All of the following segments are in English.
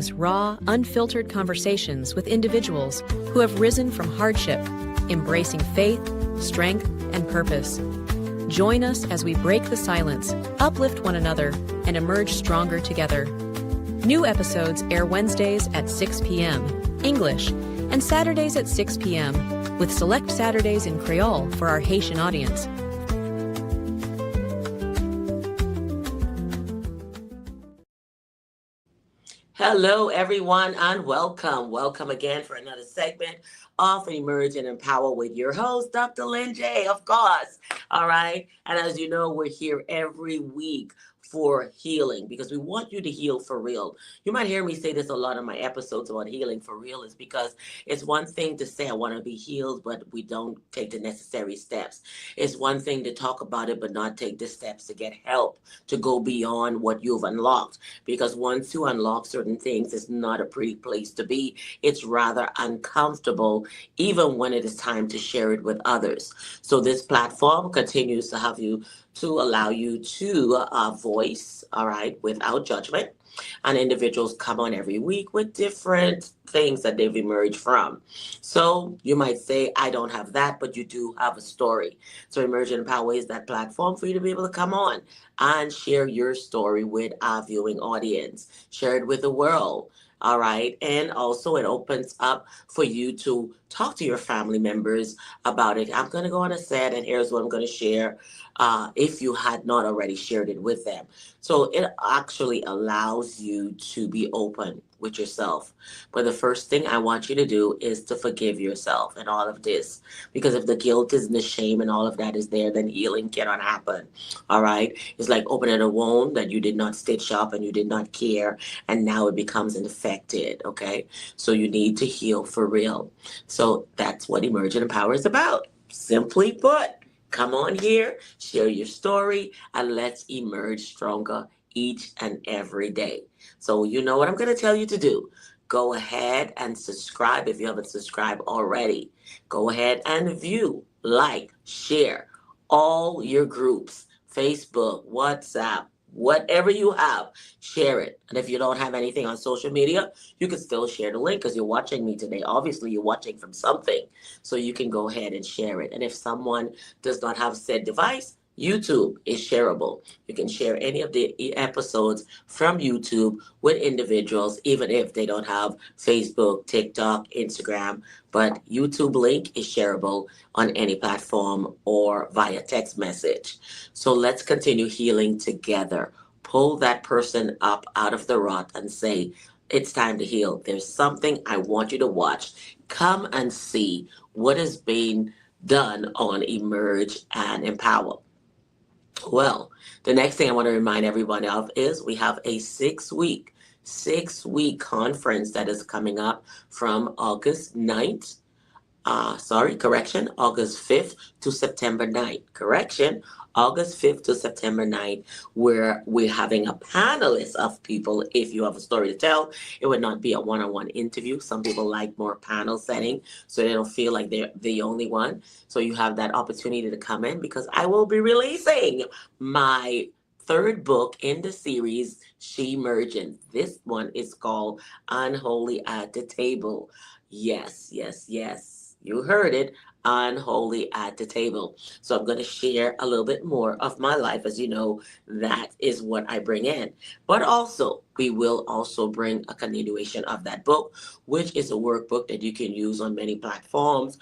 brings raw, unfiltered conversations with individuals who have risen from hardship, embracing faith, strength, and purpose. Join us as we break the silence, uplift one another, and emerge stronger together. New episodes air Wednesdays at 6 p.m. English and Saturdays at 6 p.m. with select Saturdays in Creole for our Haitian audience. Hello, everyone, and welcome. Welcome again for another segment of Emerge and Empower with your host, Dr. Lynn J., of course. All right. And as you know, we're here every week for healing because we want you to heal for real. You might hear me say this a lot in my episodes about healing for real is because it's one thing to say I want to be healed, but we don't take the necessary steps. It's one thing to talk about it, but not take the steps to get help to go beyond what you've unlocked. Because once you unlock certain things, it's not a pretty place to be. It's rather uncomfortable, even when it is time to share it with others. So this platform continues to have you to allow you to voice, all right, without judgment. And individuals come on every week with different things that they've emerged from. So you might say, I don't have that, but you do have a story. So Emerge and Empower is that platform for you to be able to come on and share your story with our viewing audience. Share it with the world. All right. And also it opens up for you to talk to your family members about it. I'm going to go on a set and here's what I'm going to share if you had not already shared it with them. So it actually allows you to be open with yourself. But the first thing I want you to do is to forgive yourself and all of this. Because if the guilt and the shame and all of that is there, then healing cannot happen. All right. It's like opening a wound that you did not stitch up and you did not care. And now it becomes infected. Okay. So you need to heal for real. So that's what Emerge and Empower is about. Simply put, come on here, share your story, and let's emerge stronger each and every day. So you know what I'm going to tell you to do. Go ahead and subscribe if you haven't subscribed already. Go ahead and view, like, share all your groups, Facebook, WhatsApp, whatever you have, share it. And if you don't have anything on social media, you can still share the link because you're watching me today. Obviously, you're watching from something. So you can go ahead and share it. And if someone does not have said device, YouTube is shareable. You can share any of the episodes from YouTube with individuals, even if they don't have Facebook, TikTok, Instagram. But YouTube link is shareable on any platform or via text message. So let's continue healing together. Pull that person up out of the rut and say, it's time to heal. There's something I want you to watch. Come and see what is being done on Emerge and Empower. Well, the next thing I want to remind everyone of is we have a six-week conference that is coming up from August 5th to September 9th. August 5th to September 9th, where we're having a panelist of people. If you have a story to tell, it would not be a one-on-one interview. Some people like more panel setting, so they don't feel like they're the only one. So you have that opportunity to come in because I will be releasing my third book in the series, She Mergent. This one is called Unholy at the Table. Yes. You heard it. Unholy at the table. So I'm going to share a little bit more of my life. As you know, that is what I bring in. But also, we will also bring a continuation of that book, which is a workbook that you can use on many platforms,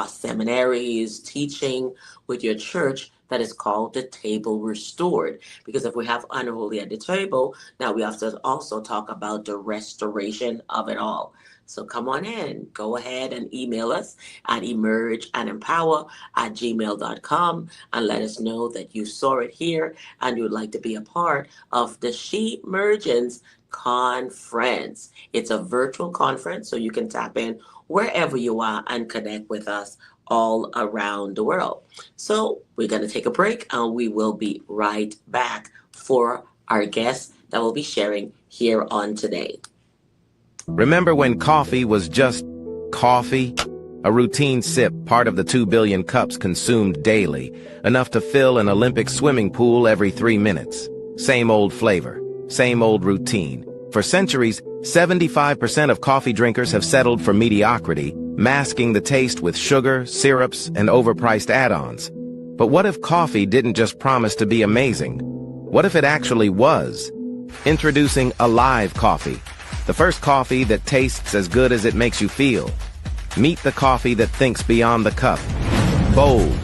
seminaries, teaching with your church. That is called The Table Restored. Because if we have unholy at the table, now we have to also talk about the restoration of it all. So come on in, go ahead and email us at emergeandempower@gmail.com and let us know that you saw it here and you would like to be a part of the She Mergence Conference. It's a virtual conference, so you can tap in wherever you are and connect with us all around the world. So we're going to take a break and we will be right back for our guests that will be sharing here on today. Remember when coffee was just coffee? A routine sip, part of the 2 billion cups consumed daily, enough to fill an Olympic swimming pool every 3 minutes. Same old flavor, same old routine. For centuries, 75% of coffee drinkers have settled for mediocrity, masking the taste with sugar, syrups, and overpriced add-ons. But what if coffee didn't just promise to be amazing? What if it actually was? Introducing Alive Coffee, the first coffee that tastes as good as it makes you feel. Meet the coffee that thinks beyond the cup. Bold,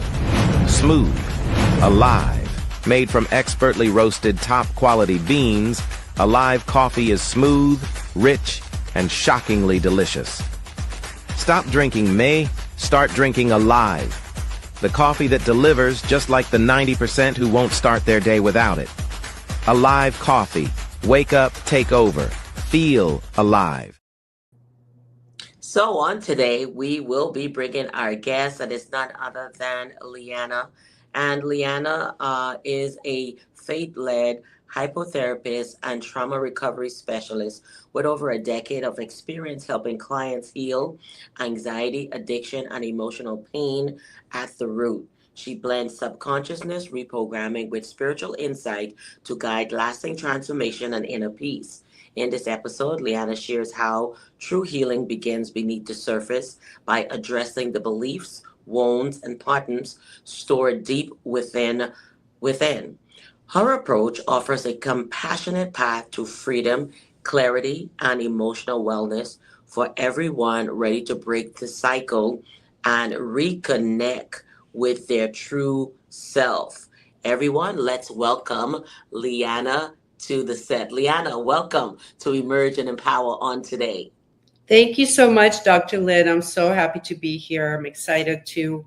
smooth, alive. Made from expertly roasted top-quality beans, Alive Coffee is smooth, rich, and shockingly delicious. Stop drinking May, start drinking Alive. The coffee that delivers just like the 90% who won't start their day without it. Alive Coffee. Wake up, take over. Feel alive. So on today, we will be bringing our guest that is none other than Leanna. And Leanna is a faith-led hypnotherapist and trauma recovery specialist with over a decade of experience helping clients heal anxiety, addiction, and emotional pain at the root. She blends subconsciousness reprogramming with spiritual insight to guide lasting transformation and inner peace. In this episode, Leanna shares how true healing begins beneath the surface by addressing the beliefs, wounds, and patterns stored deep within. Her approach offers a compassionate path to freedom, clarity, and emotional wellness for everyone ready to break the cycle and reconnect with their true self. Everyone, let's welcome Leanna to the set. Leanna, welcome to Emerge and Empower on today. Thank you so much, Dr. Lynn. I'm so happy to be here. I'm excited to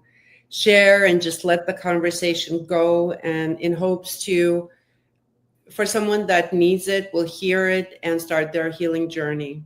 share and just let the conversation go, and in hopes for someone that needs it, will hear it and start their healing journey.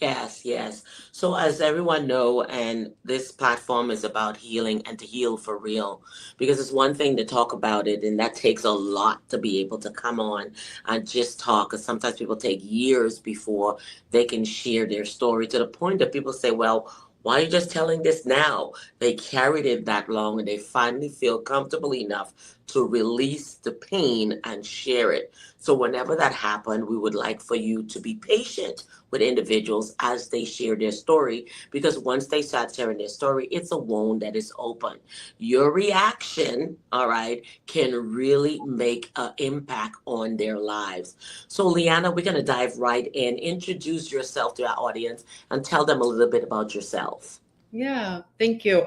Yes, yes. So as everyone know, and this platform is about healing and to heal for real, because it's one thing to talk about it, and that takes a lot to be able to come on and just talk. Because sometimes people take years before they can share their story, to the point that people say, well, why are you just telling this now? They carried it that long and they finally feel comfortable enough to release the pain and share it. So whenever that happened, we would like for you to be patient with individuals as they share their story, because once they start sharing their story, it's a wound that is open. Your reaction, all right, can really make an impact on their lives. So Leanna, we're going to dive right in. Introduce yourself to our audience and tell them a little bit about yourself. Yeah, thank you.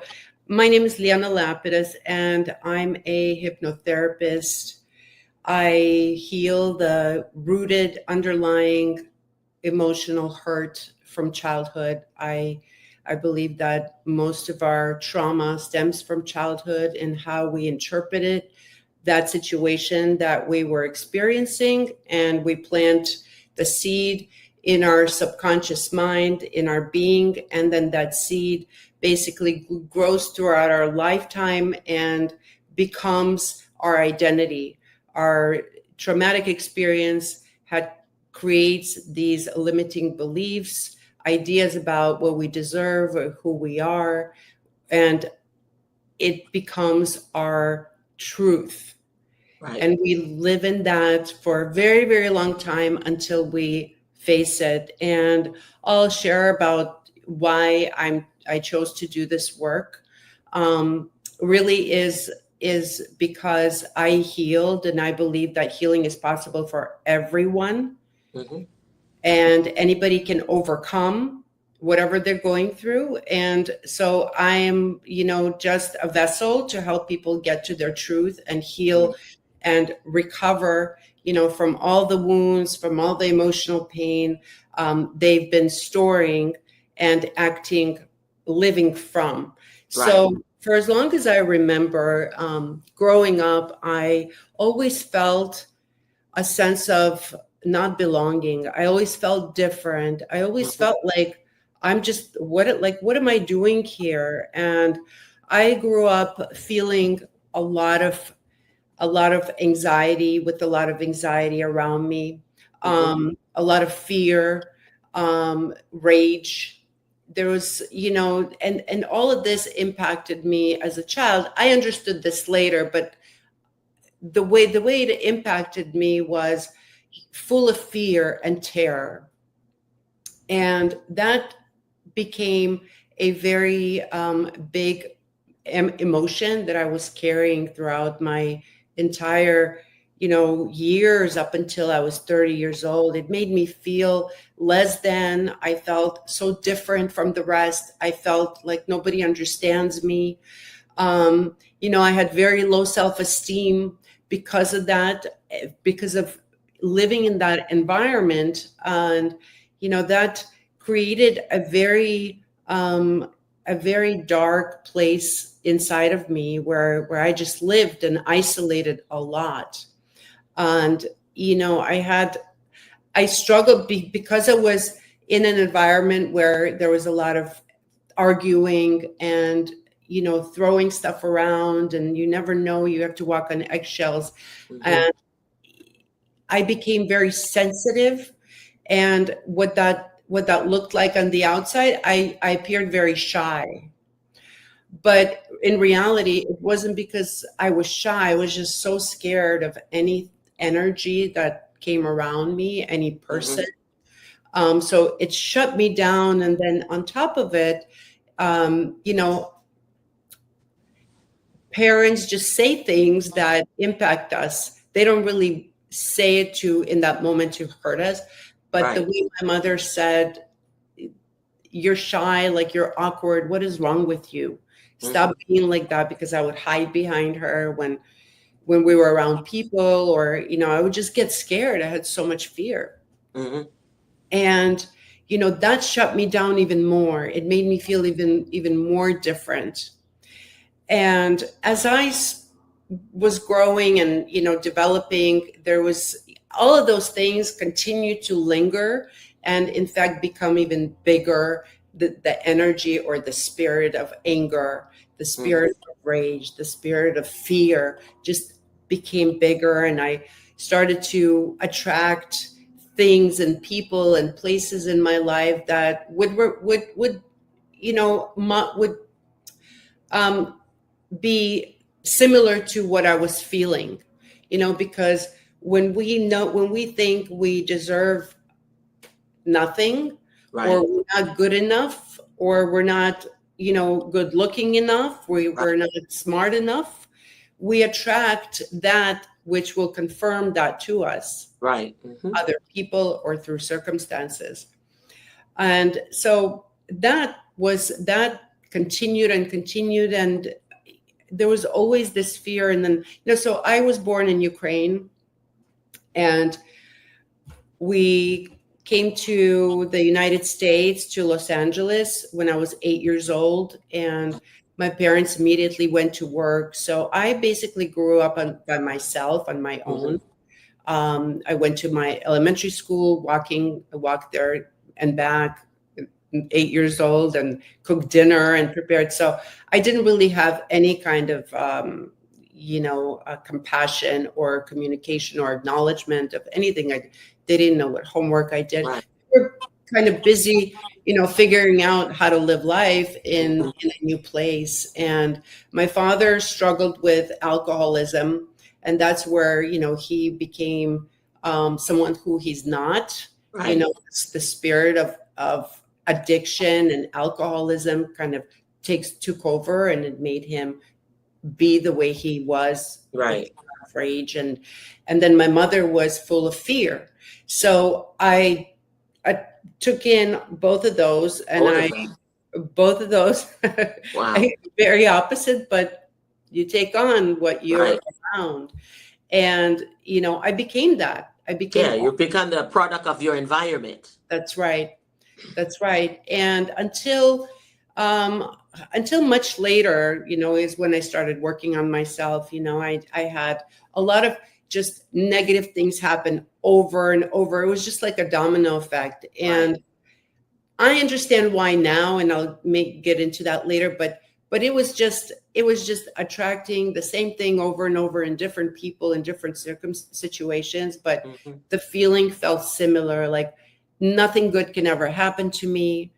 My name is Leanna Lapidus, and I'm a hypnotherapist. I heal the rooted underlying emotional hurt from childhood. I believe that most of our trauma stems from childhood and how we interpreted that situation that we were experiencing, and we plant the seed in our subconscious mind, in our being, and then that seed basically grows throughout our lifetime and becomes our identity. Our traumatic experience creates these limiting beliefs, ideas about what we deserve or who we are, and it becomes our truth. Right. And we live in that for a very, very long time until we face it. And I'll share about why I chose to do this work. Really is because I healed, and I believe that healing is possible for everyone. Mm-hmm. And anybody can overcome whatever they're going through. And so I am, just a vessel to help people get to their truth and heal and recover, from all the wounds, from all the emotional pain they've been storing and living from. Right. So for as long as I remember growing up, I always felt a sense of not belonging. I always felt different. I always felt like I'm just what am I doing here? And I grew up feeling a lot of anxiety, with a lot of anxiety around me, a lot of fear, rage. There was, and all of this impacted me as a child. I understood this later, but the way it impacted me was full of fear and terror. And that became a very big emotion that I was carrying throughout my entire, years up until I was 30 years old. It made me feel less than. I felt so different from the rest. I felt like nobody understands me. I had very low self-esteem because of that, because of living in that environment. And, that created a very dark place inside of me where I just lived and isolated a lot. And, I struggled because I was in an environment where there was a lot of arguing and, throwing stuff around, and you never know, you have to walk on eggshells. And I became very sensitive. And what that looked like on the outside, I appeared very shy. But in reality, it wasn't because I was shy. I was just so scared of any energy that came around me, any person. So it shut me down. And then on top of it, parents just say things that impact us. They don't really say it in that moment to hurt us. But the way my mother said, "You're shy, like you're awkward. What is wrong with you? Stop being like that," because I would hide behind her when we were around people, or, I would just get scared. I had so much fear. And, that shut me down even more. It made me feel even more different. And as I was growing and, developing, there was all of those things continued to linger and in fact become even bigger. The energy or the spirit of anger, the spirit of rage, the spirit of fear just became bigger. And I started to attract things and people and places in my life that would be similar to what I was feeling, because when we think we deserve nothing, or we're not good enough, or we're not, good looking enough, we're not smart enough, we attract that which will confirm that to us, other people or through circumstances. And so that continued and continued, and there was always this fear. And then, so I was born in Ukraine, and we came to the United States, to Los Angeles, when I was 8 years old, and my parents immediately went to work. So I basically grew up by myself, on my own. I went to my elementary school, I walked there and back, 8 years old, and cooked dinner and prepared. So I didn't really have any kind of, compassion or communication or acknowledgement of anything. They didn't know what homework I did. We were kind of busy, figuring out how to live life in a new place. And my father struggled with alcoholism, and that's where, he became someone who he's not. The spirit of addiction and alcoholism kind of took over, and it made him be the way he was, rage. And then my mother was full of fear. So I took in both of those, and both of those very opposite, but you take on what you're around. And, I became that. You become the product of your environment. That's right. And until much later, is when I started working on myself. I had a lot of just negative things happen over and over. It was just like a domino effect. And I understand why now, and I'll get into that later, but it was just attracting the same thing over and over in different people, in different situations. But the feeling felt similar, like nothing good can ever happen to me.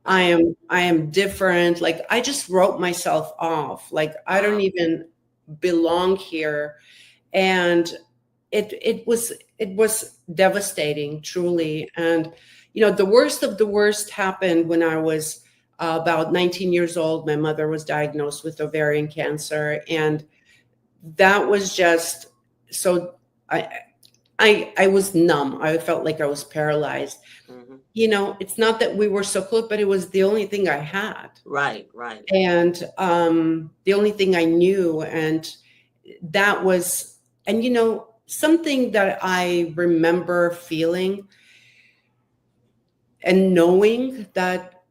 I am different. Like I just wrote myself off. Like I don't even belong here. And it was devastating, truly. And, the worst of the worst happened when I was about 19 years old. My mother was diagnosed with ovarian cancer, and that was just so I was numb. I felt like I was paralyzed. Hmm. It's not that we were so close, but it was the only thing I had. Right, right. And the only thing I knew. And that was, and something that I remember feeling and knowing that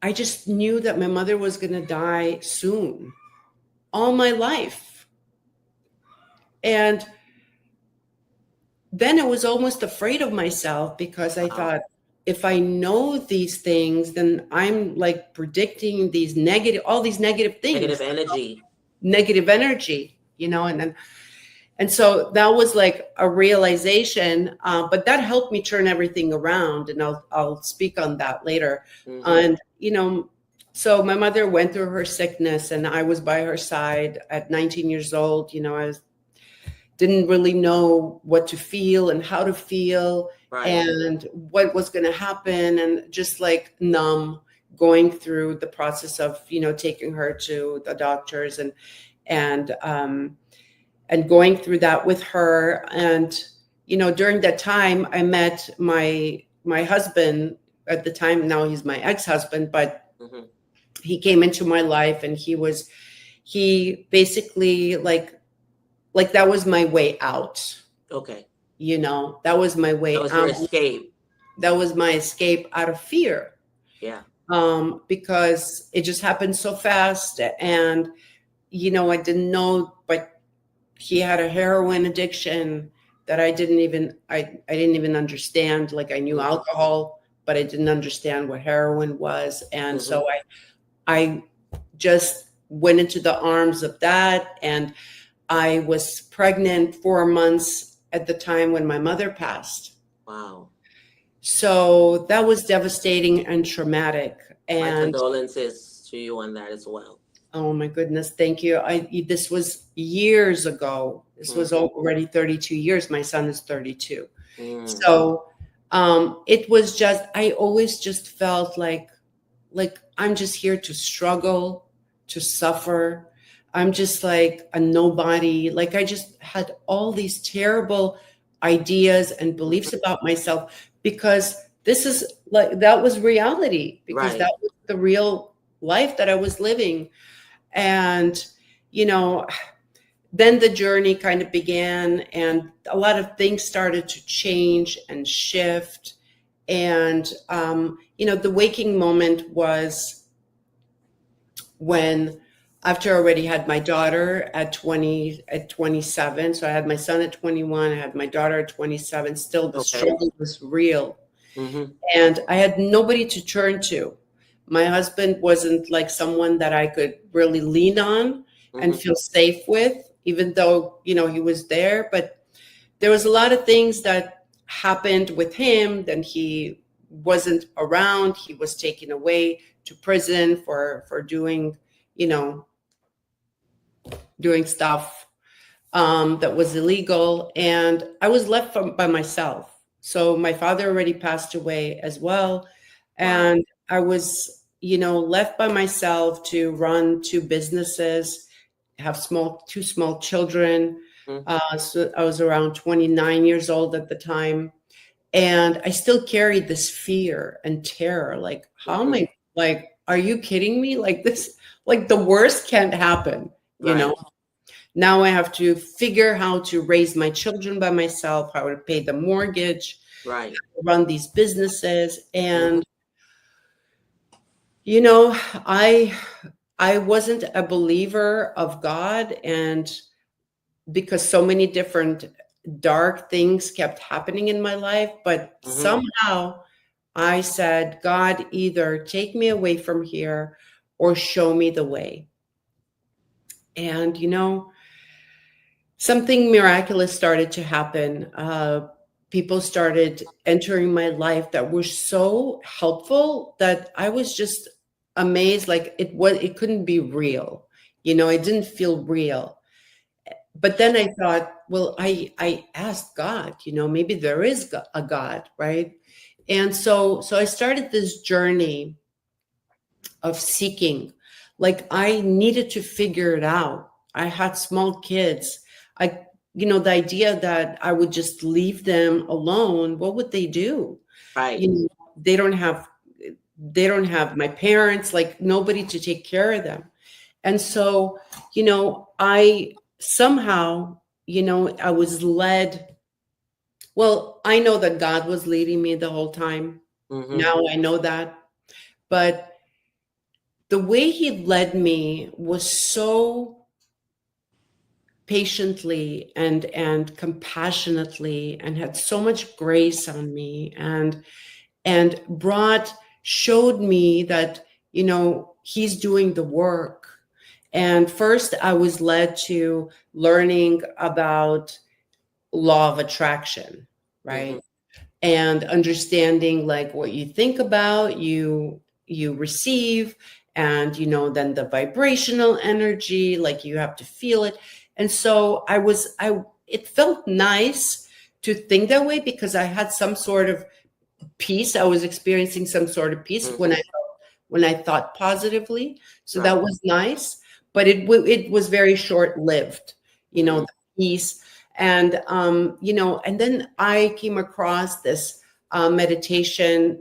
I just knew that my mother was going to die soon, all my life. And then I was almost afraid of myself, because I thought, if I know these things, then I'm like predicting all these negative things, negative energy, and so that was like a realization, but that helped me turn everything around, and I'll speak on that later. And so my mother went through her sickness, and I was by her side at 19 years old. Didn't really know what to feel and how to feel, right, and what was going to happen, and just like numb, going through the process of taking her to the doctors, and going through that with her. And during that time, I met my husband at the time. Now he's my ex-husband, but he came into my life, and he basically like that was my way out. Okay. That was my way That was out. your escape. That was my escape out of fear. Yeah. Because it just happened so fast, and I didn't know, but he had a heroin addiction that I didn't even understand. Like, I knew alcohol, but I didn't understand what heroin was. And so I just went into the arms of that, and I was pregnant 4 months at the time when my mother passed. Wow. So that was devastating and traumatic. And my condolences to you on that as well. Oh my goodness, thank you. This was years ago. This was already 32 years. My son is 32. So it was just, I always just felt like I'm just here to struggle, to suffer. I'm just like a nobody. Like, I just had all these terrible ideas and beliefs about myself, because this is like, that was reality, because that was the real life that I was living. And, then the journey kind of began, and a lot of things started to change and shift. And, the waking moment was when, after I already had my daughter at 27. So I had my son at 21. I had my daughter at 27. Still, the struggle was real. And I had nobody to turn to. My husband wasn't like someone that I could really lean on and feel safe with, even though, he was there. But there was a lot of things that happened with him. Then he wasn't around. He was taken away to prison for doing, doing stuff that was illegal. And I was left by myself. So my father already passed away as well. And I was, left by myself to run 2 businesses, have two small children. So I was around 29 years old at the time. And I still carried this fear and terror. Like, how am I, like, are you kidding me? Like, this, like, the worst can't happen, Now I have to figure how to raise my children by myself, how to pay the mortgage, run these businesses. And, I wasn't a believer of God, and because so many different dark things kept happening in my life, but somehow I said, God, either take me away from here or show me the way. And, something miraculous started to happen. People started entering my life that were so helpful that I was just amazed. Like, it couldn't be real. It didn't feel real. But then I thought, well, I asked God, maybe there is a God, right? And so I started this journey of seeking. Like, I needed to figure it out. I had small kids. The idea that I would just leave them alone, what would they do? Right. You know, they don't have my parents, like nobody to take care of them. And so, I somehow, I was led. Well, I know that God was leading me the whole time. Mm-hmm. Now I know that. But the way he led me was so patiently and compassionately, and had so much grace on me, and showed me that, he's doing the work. And first I was led to learning about law of attraction, right? Mm-hmm. And understanding, like, what you think about, you receive. And then the vibrational energy, like, you have to feel it. And so it felt nice to think that way, because I had some sort of peace. I was experiencing some sort of peace Mm-hmm. when I thought positively. So Right. that was nice, but it was very short lived, Mm-hmm. the peace. And and then I came across this meditation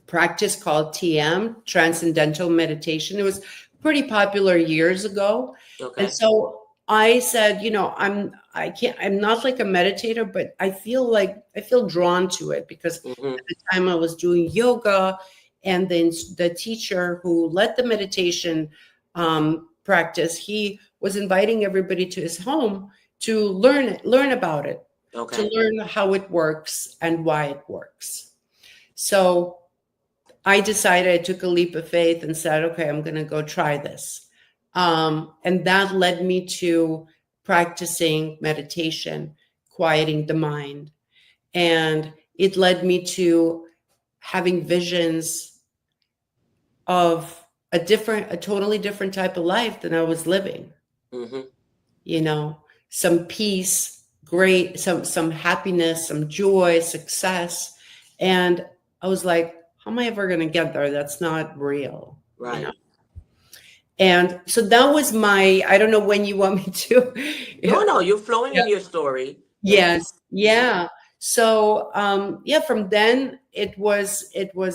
practice called TM, Transcendental Meditation. It was pretty popular years ago. Okay. And so I said, I'm not like a meditator, but I feel drawn to it, because Mm-hmm. at the time I was doing yoga, and then the teacher who led the meditation practice, he was inviting everybody to his home to learn about it, Okay. to learn how it works and why it works. So I decided, I took a leap of faith and said, okay, I'm going to go try this. And that led me to practicing meditation, quieting the mind. And it led me to having visions of a totally different type of life than I was living. Mm-hmm. Some peace, some happiness, some joy, success. And I was like, how am I ever going to get there? That's not real. Right. And so that was I don't know when you want me to. No, you're flowing Yeah. in your story. Yes. Yeah. So, from then it was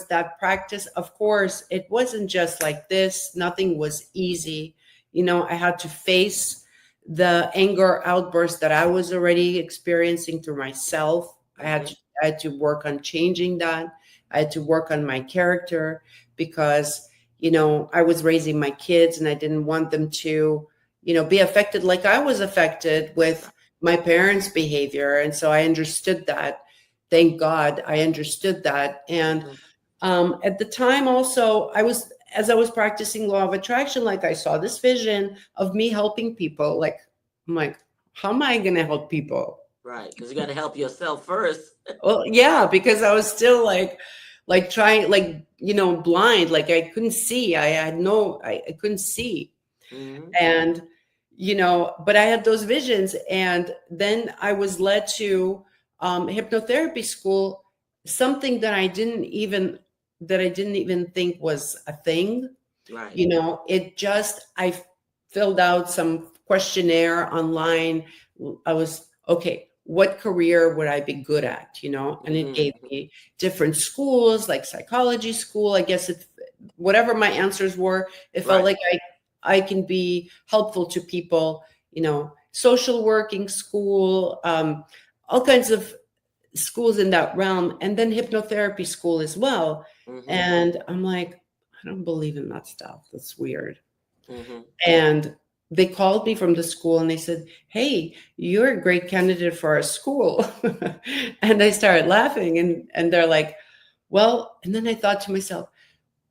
that practice. Of course, it wasn't just like this. Nothing was easy. I had to face the anger outburst that I was already experiencing through myself. I had to work on changing that. I had to work on my character, because, I was raising my kids and I didn't want them to, be affected like I was affected with my parents' behavior. And so I understood that. Thank God I understood that. And at the time also, as I was practicing law of attraction, like, I saw this vision of me helping people. Like, I'm like, how am I going to help people? Right. Because you got to help yourself first. Well, yeah, because I was still like trying, blind, like I couldn't see. I couldn't see. Mm-hmm. And, but I had those visions. And then I was led to hypnotherapy school, something that I didn't even think was a thing. Right. I filled out some questionnaire online. I was, okay, what career would I be good at? And it gave me different schools, like psychology school. I guess whatever my answers were, it felt like I can be helpful to people, social working school, all kinds of schools in that realm, and then hypnotherapy school as well. Mm-hmm. And I'm like, I don't believe in that stuff. That's weird. Mm-hmm. And they called me from the school and they said, hey, you're a great candidate for our school. And I started laughing, and they're like, well, and then I thought to myself,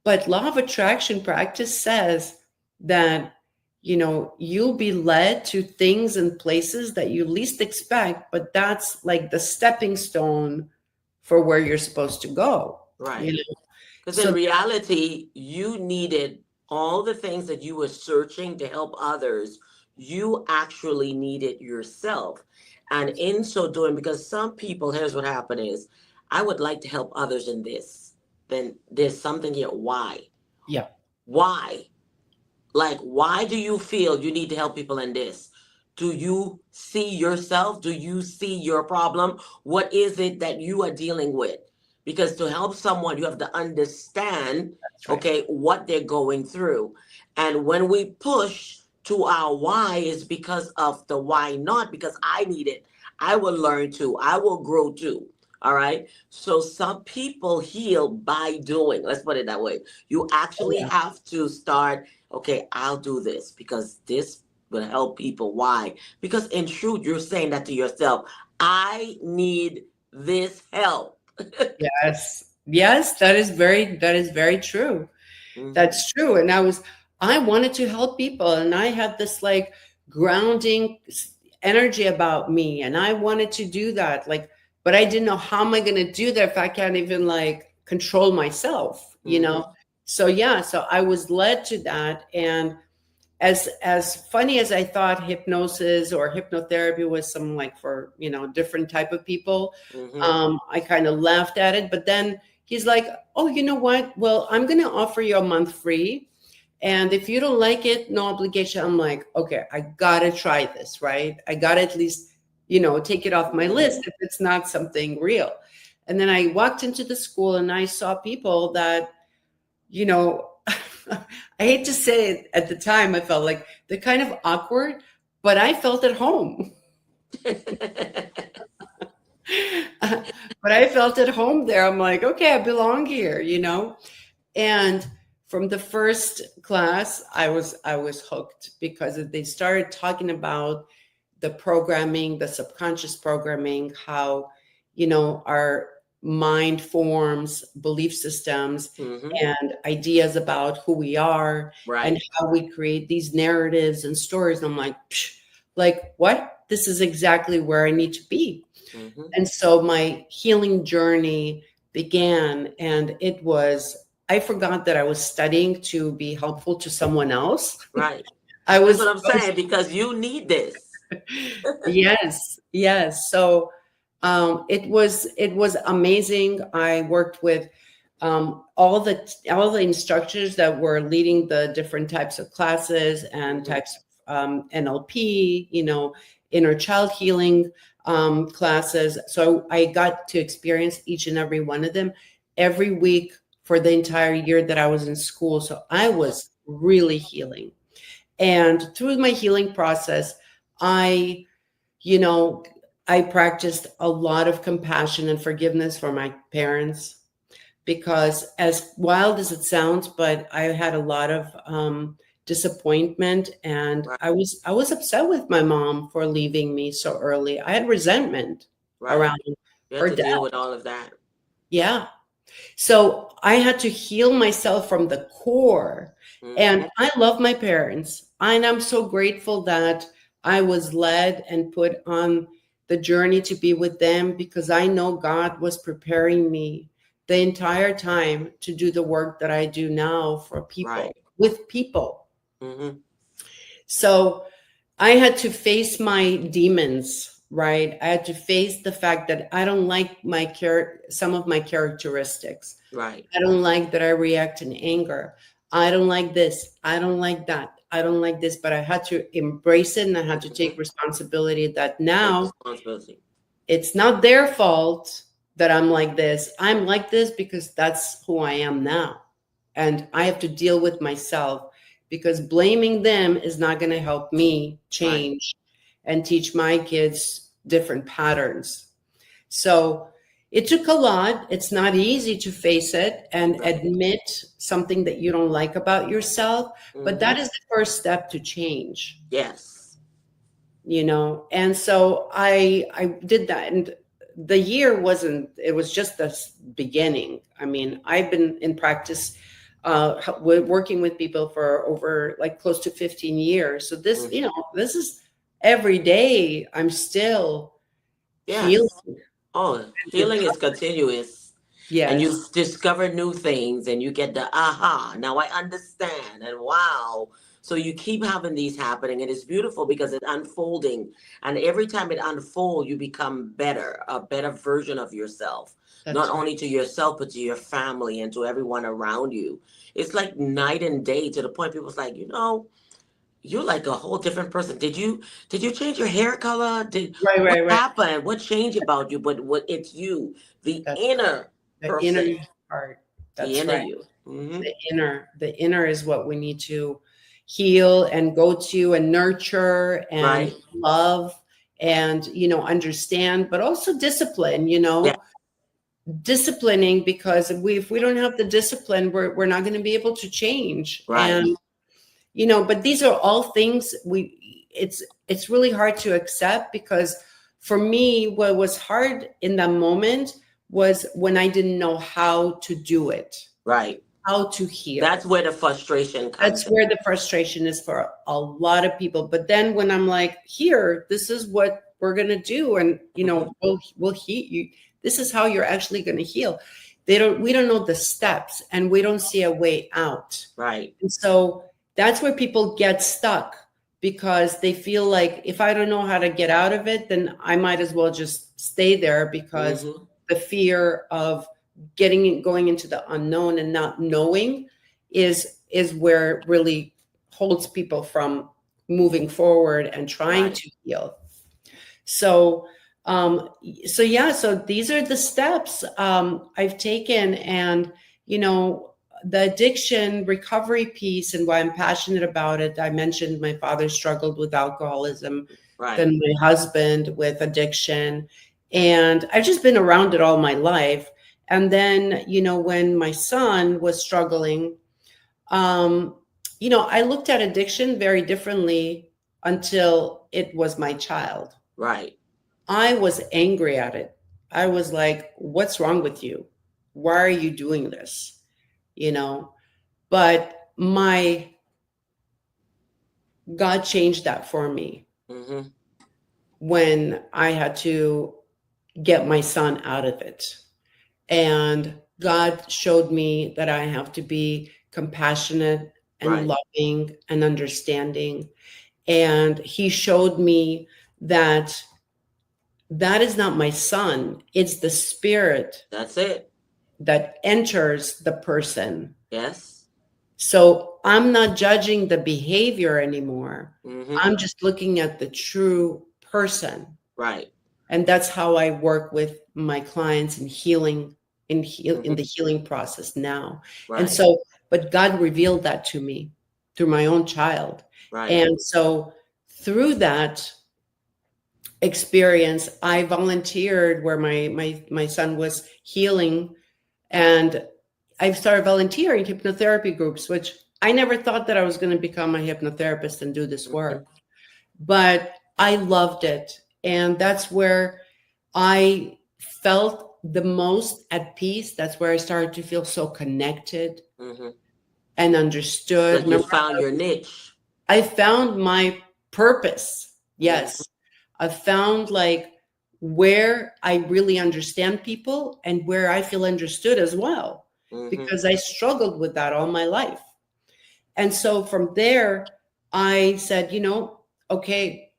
but law of attraction practice says that, you'll be led to things and places that you least expect, but that's like the stepping stone for where you're supposed to go. Right. Because in reality, you needed all the things that you were searching to help others. you actually need it yourself. And in so doing, because some people, here's what happened is, I would like to help others in this. Then there's something here. Why? Yeah. Why? Like, why do you feel you need to help people in this? Do you see yourself? Do you see your problem? What is it that you are dealing with? Because to help someone, you have to understand, That's right. okay, what they're going through. And when we push to our why, is because of the why not, because I need it. I will learn too. I will grow too. All right. So some people heal by doing. Let's put it that way. You Oh, actually yeah. have to start, okay, I'll do this because this will help people. Why? Because in truth, you're saying that to yourself. I need this help. Yes. Yes, that is very true. Mhm. That's true. And I wanted to help people, and I had this like grounding energy about me, and I wanted to do that. Like, but I didn't know how am I going to do that if I can't even like control myself, you know? Mhm. So yeah, so I was led to that. And as funny as I thought hypnosis or hypnotherapy was some like for, different type of people, Mhm. I kind of laughed at it. But then he's like, oh, you know what? Well, I'm going to offer you a month free. And if you don't like it, no obligation. I'm like, okay, I got to try this, right? I got to at least, take it off my list Mhm. if it's not something real. And then I walked into the school and I saw people that, you know, I hate to say it, at the time, I felt like they're kind of awkward, but I felt at home. But I felt at home there. I'm like, okay, I belong here, And from the first class, I was hooked because they started talking about the programming, the subconscious programming, how, our mind forms belief systems Mhm. and ideas about who we are and Right. how we create these narratives and stories. And I'm like, psh, like what? This is exactly where I need to be. Mhm. And so my healing journey began, and I forgot that I was studying to be helpful to someone else. Right. I That's was, what I'm I was saying because you need this. yes, yes. So it was amazing. I worked with all the instructors that were leading the different types of classes and Mhm. types of NLP, inner child healing classes. So I got to experience each and every one of them every week for the entire year that I was in school. So I was really healing. And through my healing process, I, you know, I practiced a lot of compassion and forgiveness for my parents because, as wild as it sounds, but I had a lot of disappointment, and Right. I was upset with my mom for leaving me so early. I had resentment Right. around You have her to death. deal with all of that. Yeah. So I had to heal myself from the core. And Mhm. I love my parents. And I'm so grateful that I was led and put on the journey to be with them because I know God was preparing me the entire time to do the work that I do now for people, Right. with people. Mhm. So I had to face my demons, right? I had to face the fact that I don't like some of my characteristics. Right. I don't like that I react in anger. I don't like this. I don't like that. I don't like this. But I had to embrace it and I had to take Mhm. responsibility that Take now responsibility. it's not their fault that I'm like this. I'm like this because that's who I am now. And I have to deal with myself because blaming them is not going to help me Right. change and teach my kids different patterns. So it took a lot. It's not easy to face it and Right. admit something that you don't like about yourself, but that Mhm. is the first step to change, Yes. And so I did that. And the year wasn't, it was just the beginning. I mean, I've been in practice working with people for over like close to 15 years. So Mhm. this is every day I'm still healing. Yes. Oh, healing is continuous. And you Yes. discover new things and you get the aha, now I understand. And wow. So you keep having these happening, and it's beautiful because it's unfolding. And every time it unfolds, you become better, a better version of yourself, not That's right. only to yourself, but to your family and to everyone around you. It's like night and day, to the point people's like, you're like a whole different person. Did you change your hair color? Right, What right, right. happened? What changed about you? But what it's you, the That's inner the inner person, part. the That's inner right. you. Hmm. The inner is what we need to heal and go to and nurture and Right? love and understand, but also discipline, Yeah. disciplining, because if we don't have the discipline, we're not going to be able to change. Right. And but these are all things it's really hard to accept, because for me, what was hard in that moment was when I didn't know how to do it, Right. how to heal. That's where the frustration comes That's in. where the frustration is for a lot of people. But then when I'm like, here, this is what we're gonna do, and Mhm. we'll heal you. This is how you're actually gonna heal. We don't know the steps, and we don't see a way out. Right. And so that's where people get stuck, because they feel like, if I don't know how to get out of it, then I might as well just stay there, because Hmm. the fear of going into the unknown and not knowing is where it really holds people from moving forward and trying Right. to heal. So so these are the steps I've taken. And the addiction recovery piece, and why I'm passionate about it, I mentioned my father struggled with alcoholism, Right. then my husband with addiction, and I've just been around it all my life. And then when my son was struggling, I looked at addiction very differently until it was my child. Right. I was angry at it. I was like, what's wrong with you? Why are you doing this? But my God changed that for me Hmm. when I had to get my son out of it. And God showed me that I have to be compassionate and Right. loving and understanding. And He showed me that that is not my son, it's the spirit That's it. that enters the person. Yes. So I'm not judging the behavior anymore. Hmm. I'm just looking at the true person. Right. And that's how I work with my clients in healing, in Hmm. the healing process now. And Right. so, but God revealed that to me through my own child. Right. And so through that experience, I volunteered where my son was healing, and I started volunteering hypnotherapy groups, which I never thought that I was going to become a hypnotherapist and do this Hmm. work. But I loved it. And that's where I felt the most at peace. That's where I started to feel so connected Hmm. and understood. Like you Remember, found your niche. I found my purpose. Hmm. Yes. I found like where I really understand people and where I feel understood as well, Hmm. because I struggled with that all my life. And so from there, I said, okay,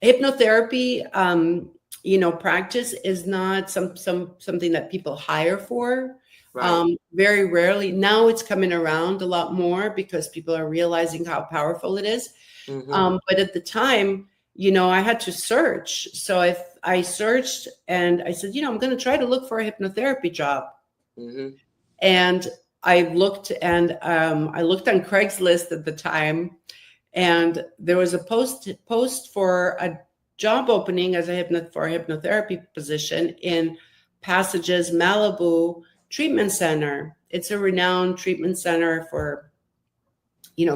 hypnotherapy, practice is not something that people hire for. Right. Very rarely. Now it's coming around a lot more because people are realizing how powerful it is. Hmm. But at the time, I had to search. So I searched and I said, I'm going to try to look for a hypnotherapy job. Hmm. And I looked on Craigslist at the time, and there was a post for a job opening as for a hypnotherapy position in Passages Malibu Treatment Center. It's a renowned treatment center for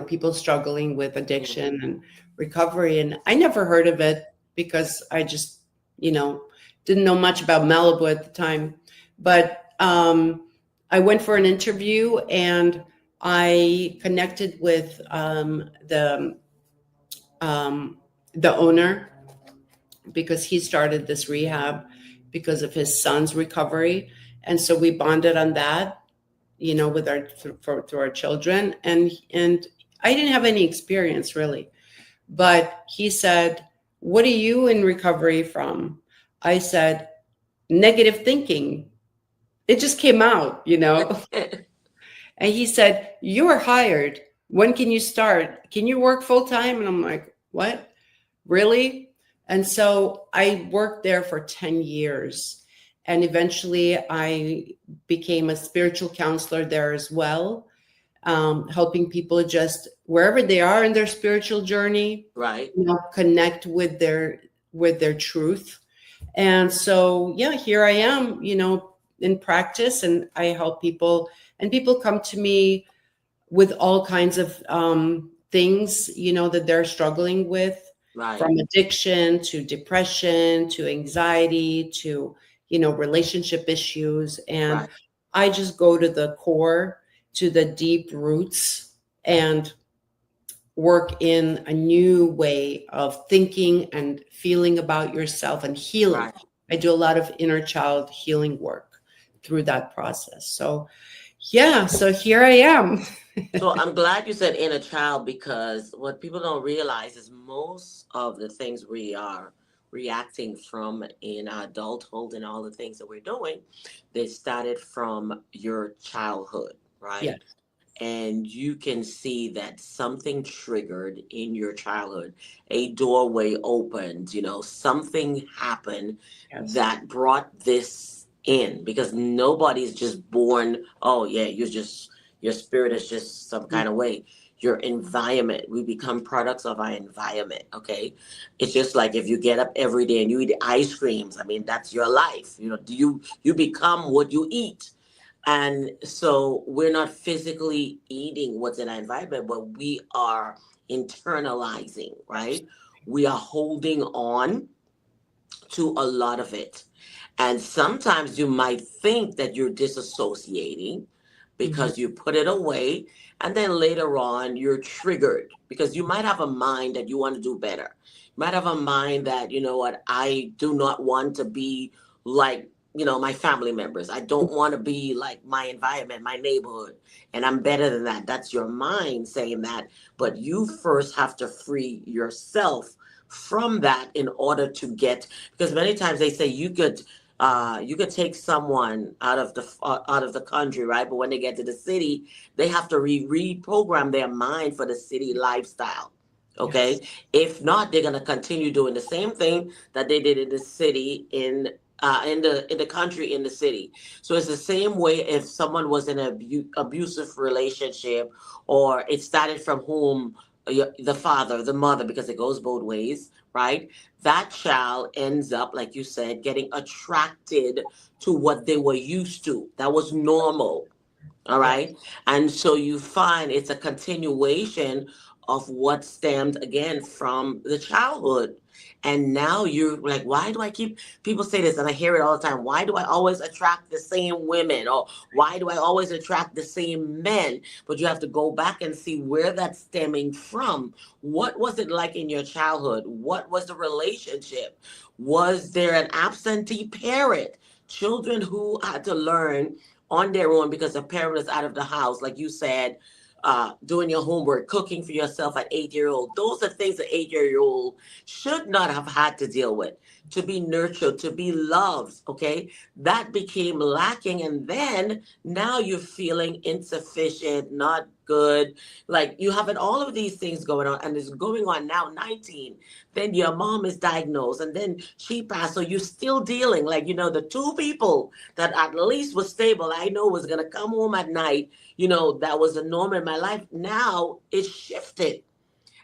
people struggling with addiction and recovery. And I never heard of it because I just didn't know much about Malibu at the time. But I went for an interview, and I connected with the owner, because he started this rehab because of his son's recovery. And so we bonded on that, with through our children. And I didn't have any experience really. But he said, "What are you in recovery from?" I said, "Negative thinking." It just came out, you know. And he said, "You are hired. When can you start? Can you work full time?" And I'm like, "What? Really?" And so I worked there for 10 years. And eventually I became a spiritual counselor there as well, helping people just wherever they are in their spiritual journey, Right. connect with their truth. And so, yeah, here I am, in practice, and I help people, and people come to me with all kinds of things, that they're struggling with, Right. from addiction to depression to anxiety to, relationship issues. And Right. I just go to the core, to the deep roots, and work in a new way of thinking and feeling about yourself and healing. Right. I do a lot of inner child healing work through that process. So, yeah, so here I am. So I'm glad you said inner child, because what people don't realize is most of the things we are reacting from in our adulthood and all the things that we're doing, they started from your childhood, Yes, right? And you can see that something triggered in your childhood, a doorway opened, something happened yes. that brought this in, because nobody's just born, oh yeah, your spirit is just some kind of way. Your environment, we become products of our environment. Okay, it's just like if you get up every day and you eat ice creams, I mean, that's your life. Do you become what you eat. And so we're not physically eating what's in our environment, but we are internalizing, right? We are holding on to a lot of it. And sometimes you might think that you're disassociating Mhm. because you put it away. And then later on, you're triggered because you might have a mind that you want to do better. You might have a mind that, you know what, I do not want to be like, my family members. I don't want to be like my environment, my neighborhood, and I'm better than that. That's your mind saying that. But you first have to free yourself from that in order to get, because many times they say you could take someone out of the country, right? But when they get to the city, they have to reprogram their mind for the city lifestyle. Yes. Okay, if not, they're gonna continue doing the same thing that they did in the city, in the country, in the city. So it's the same way if someone was in an abusive relationship, or it started from home, the father, the mother, because it goes both ways, right? That child ends up, like you said, getting attracted to what they were used to. That was normal. All Yes. right. And so you find it's a continuation of what stemmed again from the childhood. And now you're like, why do I keep, people say this and I hear it all the time. Why do I always attract the same women? Or why do I always attract the same men? But you have to go back and see where that's stemming from. What was it like in your childhood? What was the relationship? Was there an absentee parent? Children who had to learn on their own because the parent is out of the house, like you said, doing your homework, cooking for yourself at 8 year old. Those are things that 8 year old should not have had to deal with. To be nurtured, to be loved, okay? That became lacking, and then now you're feeling insufficient, not good. Like you having all of these things going on, and it's going on now, 19. Then your mom is diagnosed, and then she passed. So you're still dealing, like, the two people that at least was stable, I know was gonna come home at night, that was the norm in my life. Now it's shifted.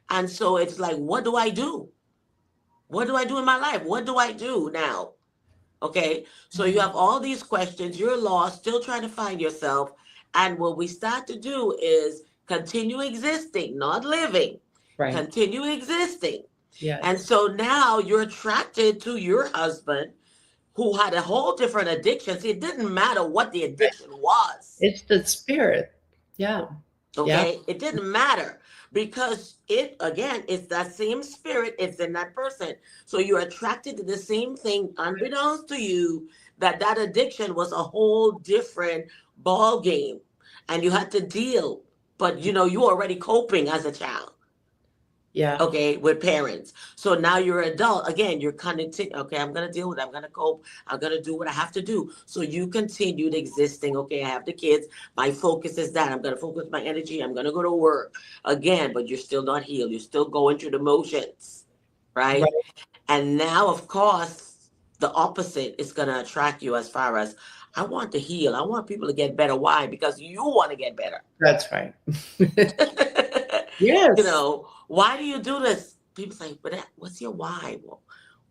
And so it's like, what do I do? What do I do in my life? What do I do now? Okay. So you have all these questions, you're lost, still trying to find yourself. And what we start to do is continue existing, not living, Right. continue existing. And Yes. so now you're attracted to your husband who had a whole different addiction. See, it didn't matter what the addiction was. It's the spirit. Yeah. Yeah. Okay, it didn't matter, because it, again, it's that same spirit, it's in that person. So you're attracted to the same thing, unbeknownst to you, that addiction was a whole different ball game, and you had to deal but you already coping as a child. Yeah. Okay, with parents. So now you're an adult. Again, you're connecting. Okay, I'm going to deal with it. I'm going to cope. I'm going to do what I have to do. So you continued existing. Okay, I have the kids. My focus is that. I'm going to focus my energy. I'm going to go to work again, but you're still not healed. You're still going through the motions, right? Right. And now, of course, the opposite is going to attract you as far as I want to heal. I want people to get better. Why? Because you want to get better. That's right. Yes. Why do you do this? People say, but what's your why? Well,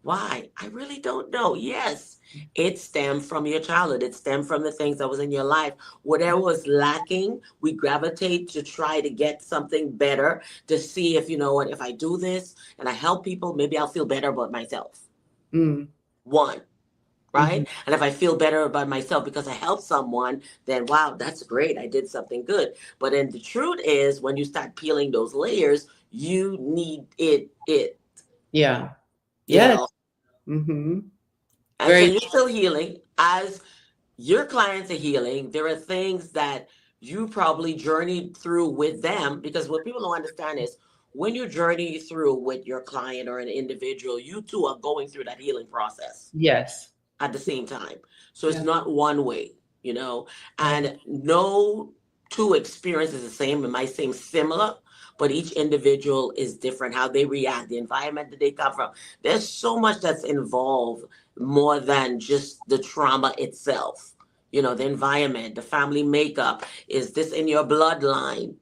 why? I really don't know. Yes, it stemmed from your childhood. It stemmed from the things that was in your life. Whatever was lacking, we gravitate to try to get something better, to see if, if I do this and I help people, maybe I'll feel better about myself. Mm. One. Right? Mhm. And if I feel better about myself because I helped someone, then wow, that's great. I did something good. But then the truth is, when you start peeling those layers, you need it. Yeah. You Yes. know, Mm-hmm. and so Very. you're still healing. As your clients are healing, there are things that you probably journeyed through with them, because what people don't understand is when you journey through with your client or an individual, you two are going through that healing process Yes. at the same time. So it's Yeah. not one way, Right. and no two experiences the same. It might seem similar, but each individual is different, how they react, the environment that they come from. There's so much that's involved, more than just the trauma itself. The environment, the family makeup, is this in your bloodline,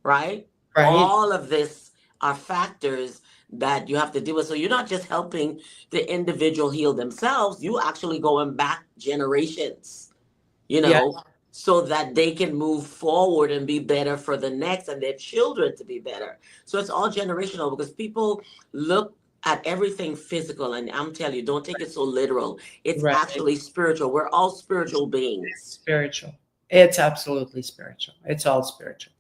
right? Right. All of this are factors that you have to deal with. So you're not just helping the individual heal themselves, you actually going back generations, you Yeah. know, so that they can move forward and be better for the next and their children to be better. So it's all generational, because people look at everything physical, and I'm telling you, don't take it so literal. It's Right. actually spiritual. We're all spiritual beings. Spiritual. It's absolutely spiritual. It's all spiritual.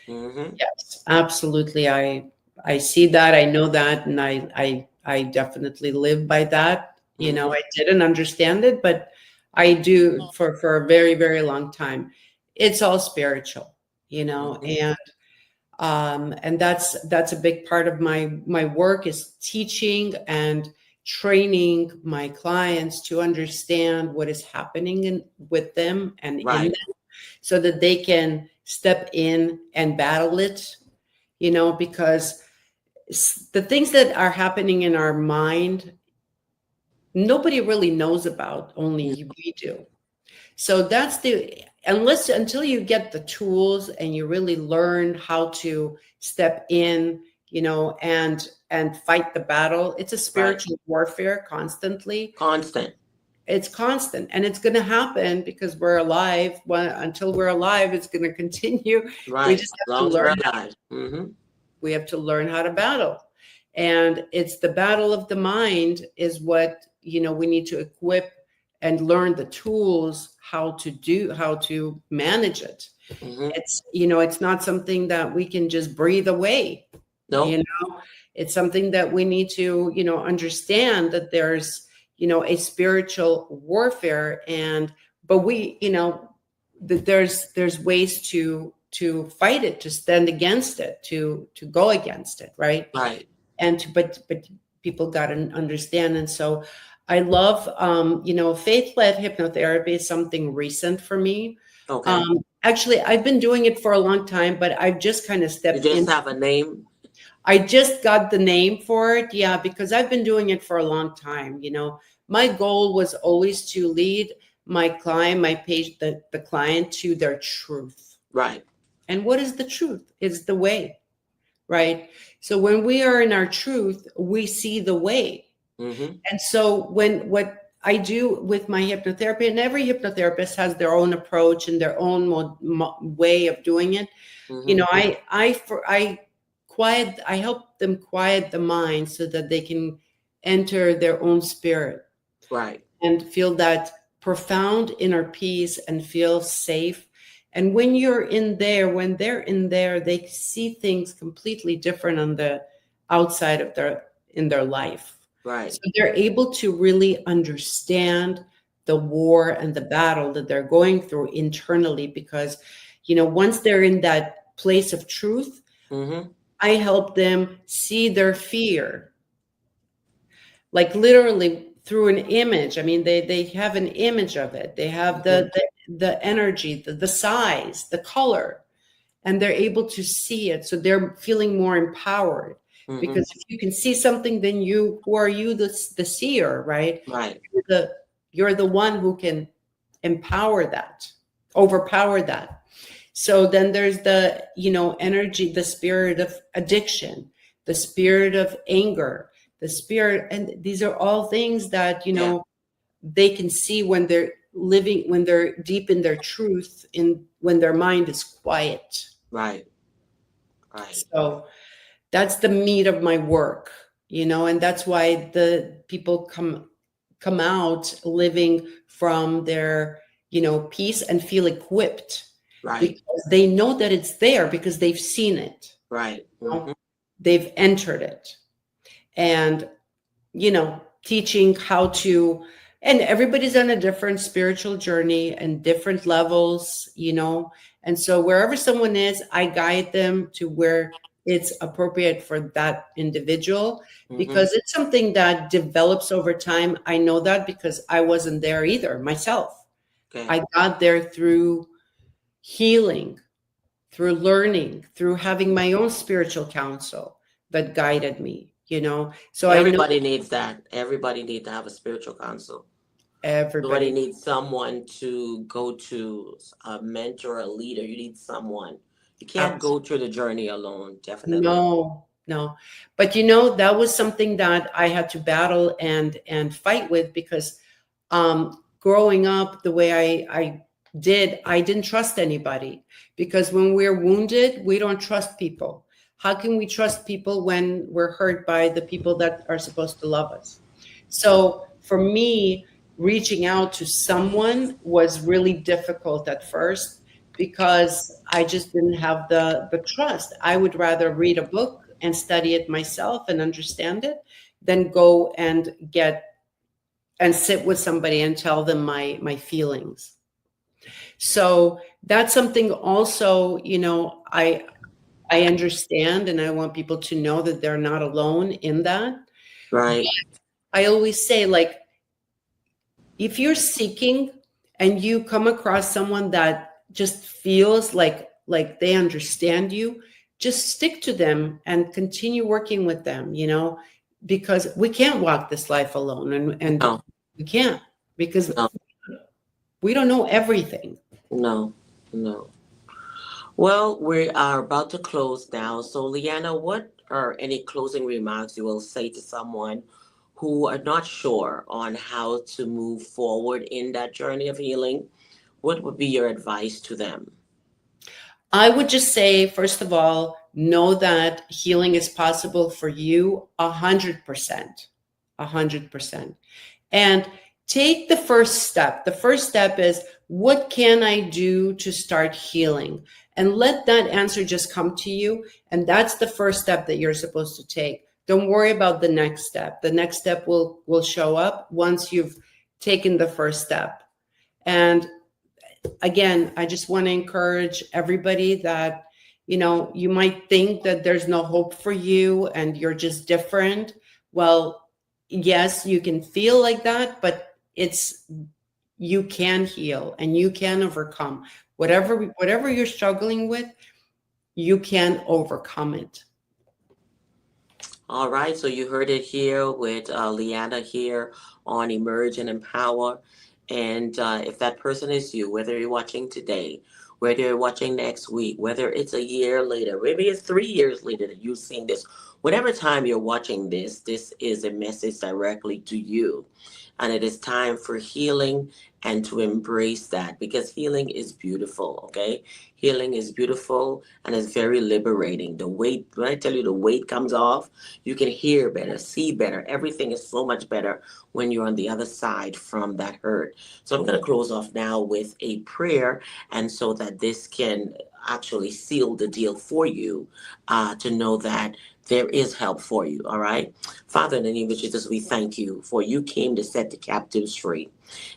Hmm. Yes, absolutely. I see that. I know that, and I definitely live by that. Hmm. I didn't understand it, but I do for a very, very long time. It's all spiritual, Hmm. and that's a big part of my work, is teaching and training my clients to understand what is happening with them and in Right. them, so that they can step in and battle it, because the things that are happening in our mind, nobody really knows about, only we do. So that's until you get the tools and you really learn how to step in, and fight the battle. It's a Right. spiritual warfare constantly. Constant. It's constant, and it's going to happen because we're alive. Well, until we're alive, it's going to continue. We Right. just As have to long as we're learn. alive. Hmm. We have to learn how to battle, and it's the battle of the mind is what we need to equip and learn the tools how to manage it. Hmm. It's not something that we can just breathe away. you Nope. know it's something that we need to understand, that there's a spiritual warfare, but we that there's ways to fight it, to stand against it, to go against it, right? Right. But people got to understand. And so I love faith-led hypnotherapy is something recent for me. Okay. Actually, I've been doing it for a long time, but I've just kind of You stepped just in. have a name. I just got the name for it. Yeah, because I've been doing it for a long time. My goal was always to lead my client, my patient, the client, to their truth. Right. And what is the truth? It's the way, right? So when we are in our truth, we see the way. Hmm. And so what I do with my hypnotherapy, and every hypnotherapist has their own approach and their own way of doing it. Hmm. I help them quiet the mind so that they can enter their own spirit Right. and feel that profound inner peace and feel safe. And when they're in there, they see things completely different on the outside of in their life. Right. So they're able to really understand the war and the battle that they're going through internally, because once they're in that place of truth. Mm-hmm. I help them see their fear, like literally through an image. I mean, they have an image of it. They have the energy, the size, the color, and they're able to see it. So they're feeling more empowered. Mm-hmm. Because if you can see something, then who are you, the seer, right? Right. You're the one who can empower that, overpower that. So then there's the, energy, the spirit of addiction, the spirit of anger, the spirit, and these are all things that, they can see when they're living, when they're deep in their truth, when their mind is quiet. Right. Right. So that's the meat of my work, and that's why the people come out living from their, peace and feel equipped. Right. Because they know that it's there, because they've seen it. Right. Mm-hmm. They've entered it. And, teaching how to, and everybody's on a different spiritual journey and different levels, and so wherever someone is, I guide them to where it's appropriate for that individual, because it's something that develops over time. I know that because I wasn't there either myself. Okay. I got there through healing, through learning, through having my own spiritual counsel that guided me, So Everybody needs that. Everybody needs to have a spiritual counsel. Everybody needs someone to go to, a mentor, a leader. You need someone. You can't go through the journey alone, definitely. No. But that was something that I had to battle and fight with, because growing up the way I didn't trust anybody, because when we're wounded, we don't trust people. How can we trust people when we're hurt by the people that are supposed to love us? So for me, reaching out to someone was really difficult at first, because I just didn't have the trust. I would rather read a book and study it myself and understand it than go and sit with somebody and tell them my feelings. So that's something also, I understand, and I want people to know that they're not alone in that. Right. I always say, like, if you're seeking and you come across someone that just feels like they understand you, just stick to them and continue working with them, because we can't walk this life alone, and No. we can't, because No. we don't know everything. No. Well, we are about to close now. So, Leanna, what are any closing remarks you will say to someone who are not sure on how to move forward in that journey of healing? What would be your advice to them? I would just say, first of all, know that healing is possible for you 100%. 100%. And take the first step. The first step is, what can I do to start healing? And let that answer just come to you. And that's the first step that you're supposed to take. Don't worry about the next step. The next step will show up once you've taken the first step. And again, I just want to encourage everybody that, you might think that there's no hope for you and you're just different. Well, yes, you can feel like that, but you can heal and you can overcome whatever you're struggling with. You can overcome it. All right, so you heard it here with Leanna here on Emerge and Empower. And if that person is you, whether you're watching today, whether you're watching next week, whether it's a year later, maybe it's 3 years later that you've seen this, whatever time you're watching this is a message directly to you. And it is time for healing and to embrace that, because healing is beautiful, okay? Healing is beautiful and it's very liberating. The weight, when I tell you the weight comes off, you can hear better, see better. Everything is so much better when you're on the other side from that hurt. So I'm going to close off now with a prayer, and so that this can actually seal the deal for you, to know that there is help for you, all right? Father, in the name of Jesus, we thank you for you came to set the captives free.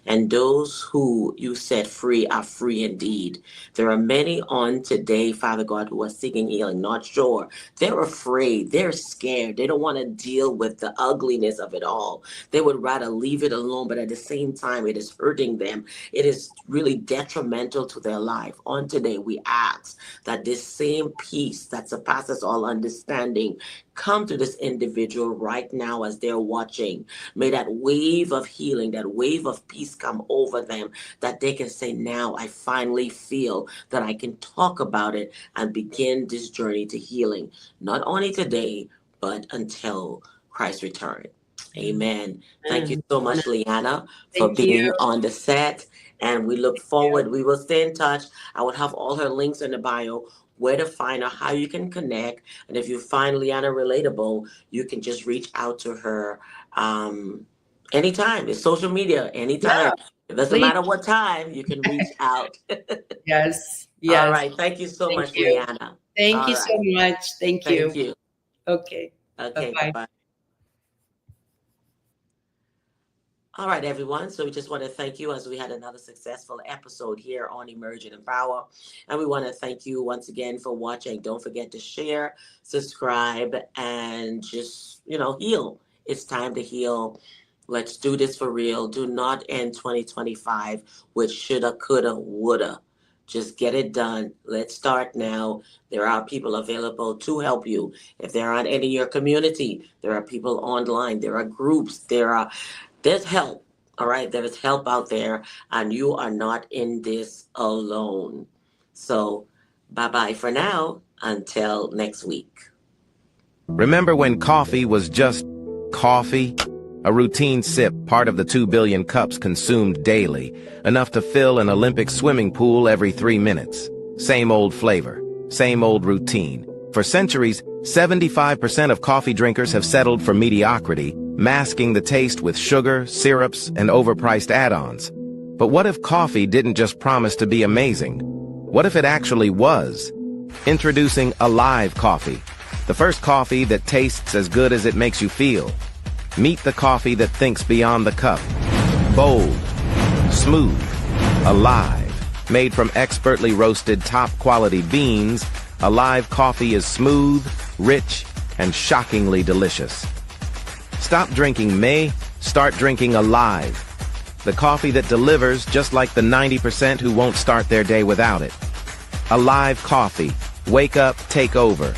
And those who you set free are free indeed. There are many on today, Father God, who are seeking healing, not sure. They're afraid. They're scared. They don't want to deal with the ugliness of it all. They would rather leave it alone, but at the same time, it is hurting them. It is really detrimental to their life. On today, we ask that this same peace that surpasses all understanding come to this individual right now as they're watching. May that wave of healing, that wave of peace come over them, that they can say, now I finally feel that I can talk about it and begin this journey to healing, not only today, but until Christ's return. Amen. Thank you so much, Leanna, for Thank being you. on the set. And we look forward. We will stay in touch. I will have all her links in the bio, where to find her, how you can connect. And if you find Leanna relatable, you can just reach out to her anytime. It's social media, anytime. Yeah, It doesn't please. matter what time, you can reach out. Yes, All yes. right. Thank you so Thank much, you. Leanna. Thank All you so right. much. Thank Thank you. you. Okay. Okay. Bye-bye. Bye-bye. All right, everyone. So we just want to thank you as we had another successful episode here on Emerging in Power. And we want to thank you once again for watching. Don't forget to share, subscribe, and just, heal. It's time to heal. Let's do this for real. Do not end 2025 with shoulda, coulda, woulda. Just get it done. Let's start now. There are people available to help you. If there aren't any in your community, there are people online. There are groups. There's help. All right. There's help out there, and you are not in this alone. So bye-bye for now. Until next week. Remember when coffee was just coffee? A routine sip, part of the 2 billion cups consumed daily, enough to fill an Olympic swimming pool every 3 minutes. Same old flavor, same old routine. For centuries, 75% of coffee drinkers have settled for mediocrity, masking the taste with sugar, syrups, and overpriced add-ons. But what if coffee didn't just promise to be amazing? What if it actually was? Introducing Alive Coffee, the first coffee that tastes as good as it makes you feel. Meet the coffee that thinks beyond the cup. Bold, smooth, alive. Made from expertly roasted top-quality beans, Alive Coffee is smooth, rich, and shockingly delicious. Stop drinking May, start drinking Alive. The coffee that delivers just like the 90% who won't start their day without it. Alive Coffee. Wake up, take over.